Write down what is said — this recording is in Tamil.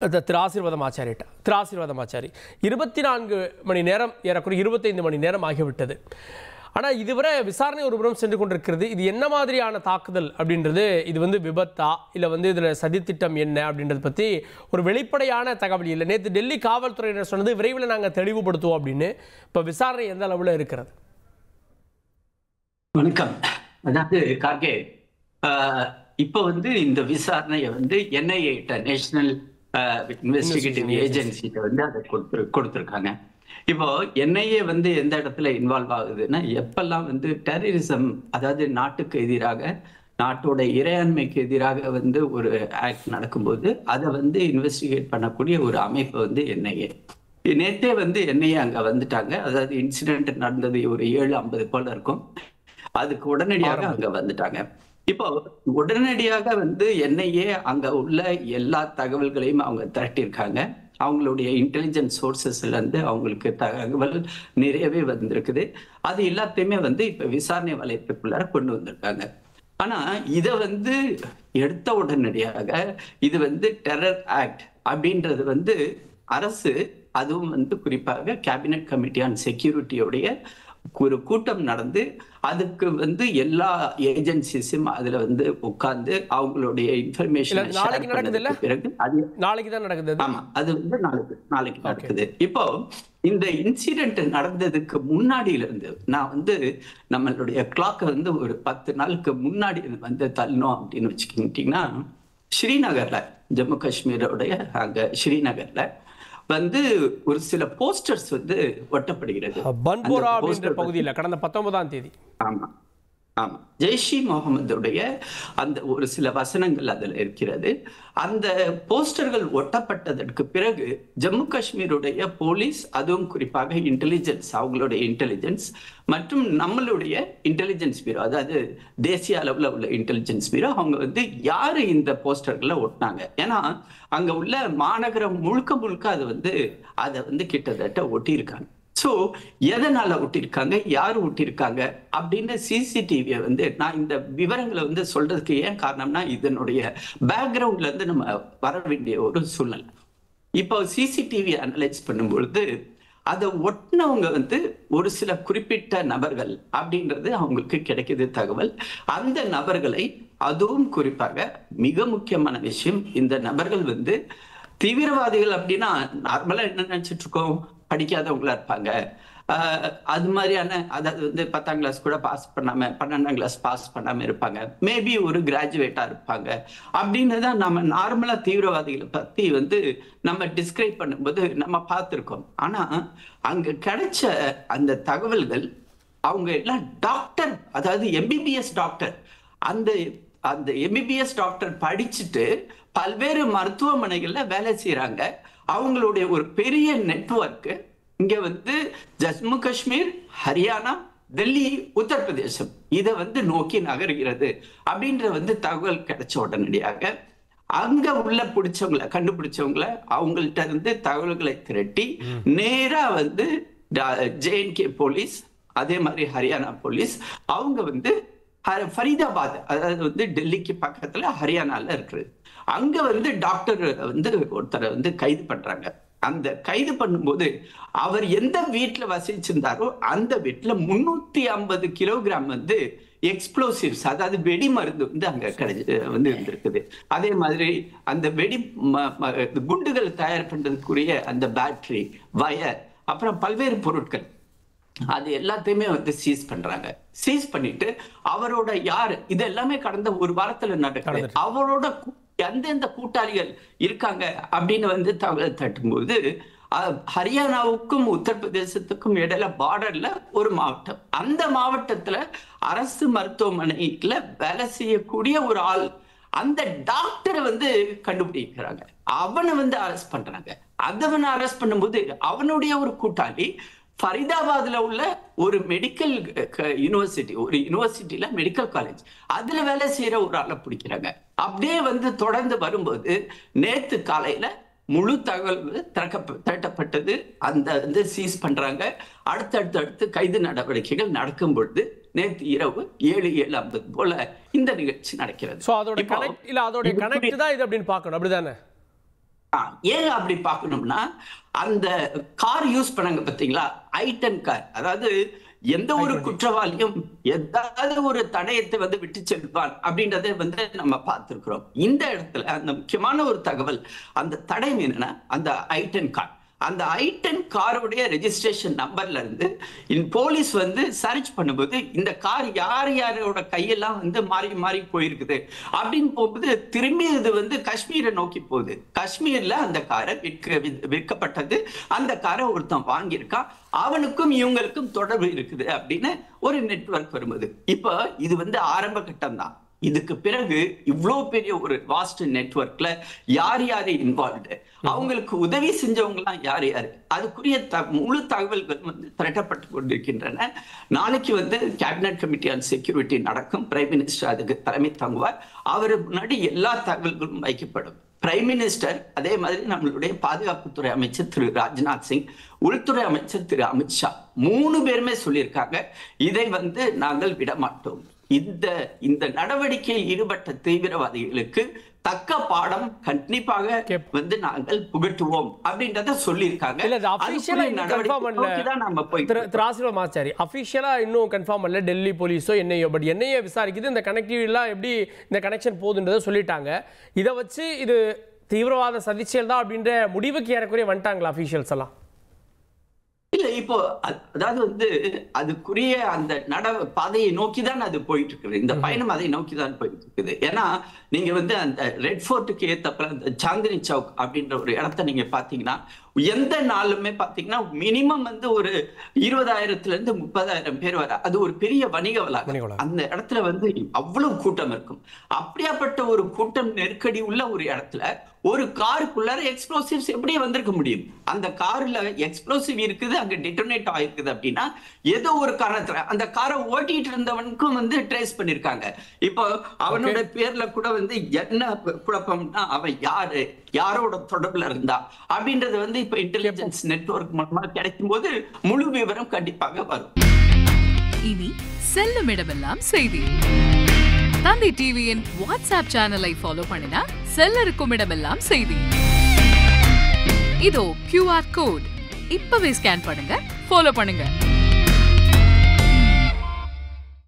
திரு ஆசீர்வாதம் ஆச்சாரி 24 மணி நேரம் ஏறக்குறைய 25 மணி நேரம் ஆகிவிட்டது. ஆனால் இதுவரை விசாரணை ஒரு புறம் சென்று கொண்டிருக்கிறது. இது என்ன மாதிரியான தாக்குதல் அப்படின்றது, இது விபத்தா இல்லை இதில் சதித்திட்டம் என்ன அப்படின்றத பற்றி ஒரு வெளிப்படையான தகவல் இல்லை. நேற்று டெல்லி காவல்துறையினர் சொன்னது விரைவில் நாங்கள் தெளிவுபடுத்துவோம் அப்படின்னு. இப்போ விசாரணை எந்த அளவில் இருக்கிறது? வணக்கம். அதாவது கார்கே, இப்போ இந்த விசாரணையை NIA நேஷனல் இன்வெஸ்டிகேட்டிவ் ஏஜென்சிட்ட அதை கொடுத்துருக்காங்க. இப்போ NIA எந்த இடத்துல இன்வால்வ் ஆகுதுன்னா, எப்பெல்லாம் டெரரிசம், அதாவது நாட்டுக்கு எதிராக, நாட்டோட இறையாண்மைக்கு எதிராக ஒரு ஆக்ட் நடக்கும்போது அதை இன்வெஸ்டிகேட் பண்ணக்கூடிய ஒரு அமைப்பு NIA. நேற்றே NIA அங்க வந்துட்டாங்க. அதாவது இன்சிடென்ட் நடந்தது ஒரு 7:50 போல இருக்கும். அதுக்கு உடனடியாக அங்க வந்துட்டாங்க. இப்போ உடனடியாக NIA அங்க உள்ள எல்லா தகவல்களையும் அவங்க திரட்டியிருக்காங்க. அவங்களுடைய இன்டெலிஜென்ஸ் சோர்சஸ்ல இருந்து அவங்களுக்கு தகவல் நிறையவே வந்திருக்குது. அது எல்லாத்தையுமே இப்ப விசாரணை வலயத்துக்குள்ளார கொண்டு வந்திருக்காங்க. ஆனா இதை எடுத்த உடனடியாக இது டெரர் ஆக்ட் அப்படின்றது அரசு, அதுவும் குறிப்பாக கேபினட் கமிட்டி ஆன் செக்யூரிட்டியோடைய ஒரு கூட்டம் நடந்து அதுக்கு எல்லா ஏஜென்சிஸும் அதுல உட்கார்ந்து அவங்களுடைய இன்ஃபர்மேஷன் பிறகு நாளைக்கு தான் நடக்குது. ஆமா, அது நாளைக்கு நடக்குது. இப்போ இந்த இன்சிடென்ட் நடந்ததுக்கு முன்னாடியில இருந்து நான் நம்மளுடைய கிளாக்கை ஒரு 10 நாளுக்கு முன்னாடி தள்ளணும் அப்படின்னு வச்சுக்கிட்டீங்கன்னா, ஸ்ரீநகர்ல, ஜம்மு காஷ்மீரோடைய அங்க ஸ்ரீநகர்ல ஒரு சில போஸ்டர்ஸ் ஒட்டப்படுகிறது. பன்போரா அப்படின்ற பகுதியில் கடந்த 19ஆம் தேதி. ஆமா ஆமா, ஜெய்ஷ் இ முகமதுடைய அந்த ஒரு சில வசனங்கள் அதுல இருக்கிறது. அந்த போஸ்டர்கள் ஒட்டப்பட்டதற்கு பிறகு ஜம்மு காஷ்மீருடைய போலீஸ், அதுவும் குறிப்பாக இன்டெலிஜென்ஸ், அவங்களுடைய இன்டெலிஜென்ஸ் மற்றும் நம்மளுடைய இன்டெலிஜென்ஸ் பீரோ, அதாவது தேசிய அளவில் உள்ள இன்டெலிஜென்ஸ் பீரோ, அவங்க யாரு இந்த போஸ்டர்களை ஒட்டினாங்க. ஏன்னா அங்க உள்ள மாநகரம் முழுக்க அதை கிட்டத்தட்ட ஒட்டியிருக்காங்க. ஸோ எதனால ஒட்டியிருக்காங்க, யார் ஒட்டியிருக்காங்க அப்படின்னு சிசிடிவியை நான் இந்த விவரங்களை சொல்றதுக்கு ஏன் காரணம்னா, இதனுடைய பேக்ரவுண்ட்ல இருந்து நம்ம வர வேண்டிய ஒரு சூழ்நிலை. இப்போ சிசிடிவி அனலைஸ் பண்ணும்பொழுது அதை ஒட்டினவங்க ஒரு சில குறிப்பிட்ட நபர்கள் அப்படின்றது அவங்களுக்கு கிடைக்குது தகவல். அந்த நபர்களை, அதுவும் குறிப்பாக மிக முக்கியமான விஷயம், இந்த நபர்கள் தீவிரவாதிகள் அப்படின்னா நார்மலா என்ன நினைச்சிட்டு இருக்கோம், படிக்காதவங்களா இருப்பாங்க, அது மாதிரியான, அதாவது 10ஆம் கிளாஸ் கூட பாஸ் பண்ணாம 12ஆம் கிளாஸ் பாஸ் பண்ணாம இருப்பாங்க, மேபி ஒரு கிராஜுவேட்டா இருப்பாங்க அப்படின்னு தான் நம்ம நார்மலா தீவிரவாதிகளை பத்தி நம்ம டிஸ்கிரைப் பண்ணும்போது நம்ம பார்த்திருக்கோம். ஆனா அங்க கிடைச்ச அந்த தகவல்கள், அவங்க எல்லாம் டாக்டர், அதாவது MBBS டாக்டர். அந்த MBBS டாக்டர் படிச்சுட்டு பல்வேறு மருத்துவமனைகள்ல வேலை செய்யறாங்க. அவங்களுடைய ஒரு பெரிய நெட்வொர்க் இங்க ஜம்மு காஷ்மீர், ஹரியானா, டெல்லி, உத்தரப்பிரதேசம் இதை நோக்கி நகர்கிறது அப்படின்ற தகவல் கிடைச்ச உடனடியாக அங்க உள்ள கண்டுபிடிச்சவங்களை அவங்கள்ட்ட இருந்து தகவல்களை திரட்டி நேரா JNK போலீஸ், அதே மாதிரி ஹரியானா போலீஸ், அவங்க ஃபரீதாபாத், அதாவது டெல்லிக்கு பக்கத்துல ஹரியானால இருக்குது, அங்க டாக்டர் ஒருத்தரை கைது பண்றாங்க. அந்த கைது பண்ணும்போது அவர் எந்த வீட்டுல வசிச்சிருந்தாரோ அந்த வீட்டுல 350 கிலோகிராம் எக்ஸ்ப்ளோசிவ்ஸ், அதாவது வெடி மருந்து அங்க இருந்திருக்குது. அதே மாதிரி அந்த குண்டுகள் தயார் பண்றதுக்குரிய அந்த பேட்டரி, வயர், அப்புறம் பல்வேறு பொருட்கள், அது எல்லாத்தையுமே சீஸ் பண்றாங்க. சீஸ் பண்ணிட்டு அவரோட யாரு, இது எல்லாமே கடந்த ஒரு வாரத்துல நடக்குது, அவரோட எந்தெந்த கூட்டாளிகள் இருக்காங்க அப்படின்னு தகவல் தட்டும்போது, ஹரியானாவுக்கும் உத்தரப்பிரதேசத்துக்கும் இடையில பார்டர்ல ஒரு மாவட்டம், அந்த மாவட்டத்துல அரசு மருத்துவமனையில வேலை செய்யக்கூடிய ஒரு ஆள், அந்த டாக்டரை கண்டுபிடிக்கிறாங்க. அவனை அரெஸ்ட் பண்றாங்க. அதவனை அரெஸ்ட் பண்ணும்போது அவனுடைய ஒரு கூட்டாளி ஃபரிதாபாத்ல உள்ள ஒரு மெடிக்கல் யூனிவர்சிட்டி, ஒரு யூனிவர்சிட்டியில மெடிக்கல் காலேஜ், அதுல வேலை செய்யற ஒரு ஆளை பிடிக்கிறாங்க. அப்படியே தொடர்ந்து வரும்போது நேத்து காலையில முழு தகவல் திரட்டப்பட்டது. அந்த சீஸ் பண்றாங்க. அடுத்தடுத்து கைது நடவடிக்கைகள் நடக்கும் பொழுது நேற்று இரவு 7:50 போல இந்த நிகழ்ச்சி நடக்கிறது. அதோட கனெக்ட் தான் இது அப்படின்னு பார்க்கணும், அப்படிதானே? ஏன் அப்படி பார்க்கணும்னா அந்த கார் யூஸ் பண்ணாங்க பாத்தீங்களா, I-10 கார். அதாவது எந்த ஒரு குற்றவாளியும் ஏதாவது ஒரு தடயத்தை விட்டு செல்வான் அப்படின்றத நம்ம பார்த்திருக்கிறோம். இந்த இடத்துல அந்த முக்கியமான ஒரு தகவல், அந்த தடயம் என்னன்னா அந்த I-10 கார். அந்த I-10 காருடைய ரெஜிஸ்ட்ரேஷன் நம்பர்ல இருந்து போலீஸ் சர்ச் பண்ணும்போது இந்த கார் யாரோட கையெல்லாம் மாறி மாறி போயிருக்குது அப்படின்னு போகும்போது திரும்பி இது காஷ்மீரை நோக்கி போகுது. காஷ்மீர்ல அந்த காரை விற்கப்பட்டது, அந்த காரை ஒருத்தன் வாங்கியிருக்கான், அவனுக்கும் இவங்களுக்கும் தொடர்பு இருக்குது அப்படின்னு ஒரு நெட்வொர்க் வரும்போது இப்ப இது ஆரம்ப கட்டம் தான். இதுக்கு பிறகு இவ்வளவு பெரிய ஒரு வாஸ்ட் நெட்வொர்க்ல யார் யாரு இன்வால்வ்டு, அவங்களுக்கு உதவி செஞ்சவங்க எல்லாம் யார் யாரு, அதுக்குரிய முழு தகவல்கள் திரட்டப்பட்டு கொண்டிருக்கின்றன. நாளைக்கு கேபினட் கமிட்டி ஆன் செக்யூரிட்டி நடக்கும். பிரைம் மினிஸ்டர் அதுக்கு தலைமை தாங்குவார். அவர் முன்னாடி எல்லா தகவல்களும் வைக்கப்படும். பிரைம் மினிஸ்டர், அதே மாதிரி நம்மளுடைய பாதுகாப்புத்துறை அமைச்சர் திரு ராஜ்நாத் சிங், உள்துறை அமைச்சர் திரு அமித்ஷா 3 பேருமே சொல்லியிருக்காங்க, இதை நாங்கள் விட மாட்டோம். இந்த நடவடிக்கையில் ஈடுபட்ட தீவிரவாதிகளுக்கு தக்க பாடம் கண்டிப்பாக நாங்கள் புகட்டுவோம் அப்படின்றத சொல்லியிருக்காங்க. இன்னும் கன்ஃபார்ம் பண்ணல டெல்லி போலீஸோ என்னையோ, பட் என்னைய விசாரிக்குது. இந்த கனெக்டிவிட்டிலாம் எப்படி இந்த கனெக்ஷன் போகுதுன்றதை சொல்லிட்டாங்க. இதை வச்சு இது தீவிரவாத சதிச்செயல் தான் அப்படின்ற முடிவுக்கு ஏறக்குறைய வந்துட்டாங்களா அஃபீஷியல்ஸ் எல்லாம்? இல்ல, இப்போ அதாவது அதுக்குரிய அந்த பாதையை நோக்கிதான் அது போயிட்டு இருக்குது. இந்த பயணம் அதை நோக்கிதான் போயிட்டு இருக்குது. ஏன்னா நீங்க அந்த ரெட் ஃபோர்ட்டுக்கு ஏத்தப்பல அந்த சாந்தினி சவுக் அப்படின்ற ஒரு இடத்த நீங்க பாத்தீங்கன்னா எந்த நாளுமே பாத்தீங்கன்னா மினிமம் ஒரு 20,000 இருந்து 30,000 பேர் வர, அது ஒரு பெரிய வணிக வளாகம். அந்த இடத்துல அவ்வளவு கூட்டம் இருக்கும். அப்படியாப்பட்ட ஒரு கூட்டம் நெருக்கடி உள்ள ஒரு இடத்துல ஒரு காருக்குள்ளார எக்ஸ்ப்ளோசிவ்ஸ் எப்படி வந்திருக்க முடியும்? அந்த கார்ல எக்ஸ்ப்ளோசிவ் இருக்குது, அங்க டிட்டோனேட் ஆயிருக்குது அப்படின்னா ஏதோ ஒரு காரணத்துல அந்த காரை ஓட்டிட்டு இருந்தவனுக்கும் ட்ரேஸ் பண்ணிருக்காங்க. இப்போ அவனோட பேர்ல கூட என்ன குழப்பம்னா அவன் யாரோட தொடர்புல இருந்தா அப்படின்றது இப்ப இன்டெலிஜென்ஸ் நெட்வொர்க் மூலமா கிடைக்கும் போது முழு விவரம் கண்டிப்பாக வரும். இனி செல்லும் இடமெல்லாம் செய்தி. தந்தி டிவியின் வாட்ஸ்அப் சேனலை ஃபாலோ பண்ணினா செல்ல இருக்கும் இடமெல்லாம் செய்தி. இதோ QR கோட், இப்பவே ஸ்கேன் பண்ணுங்க, ஃபாலோ பண்ணுங்க.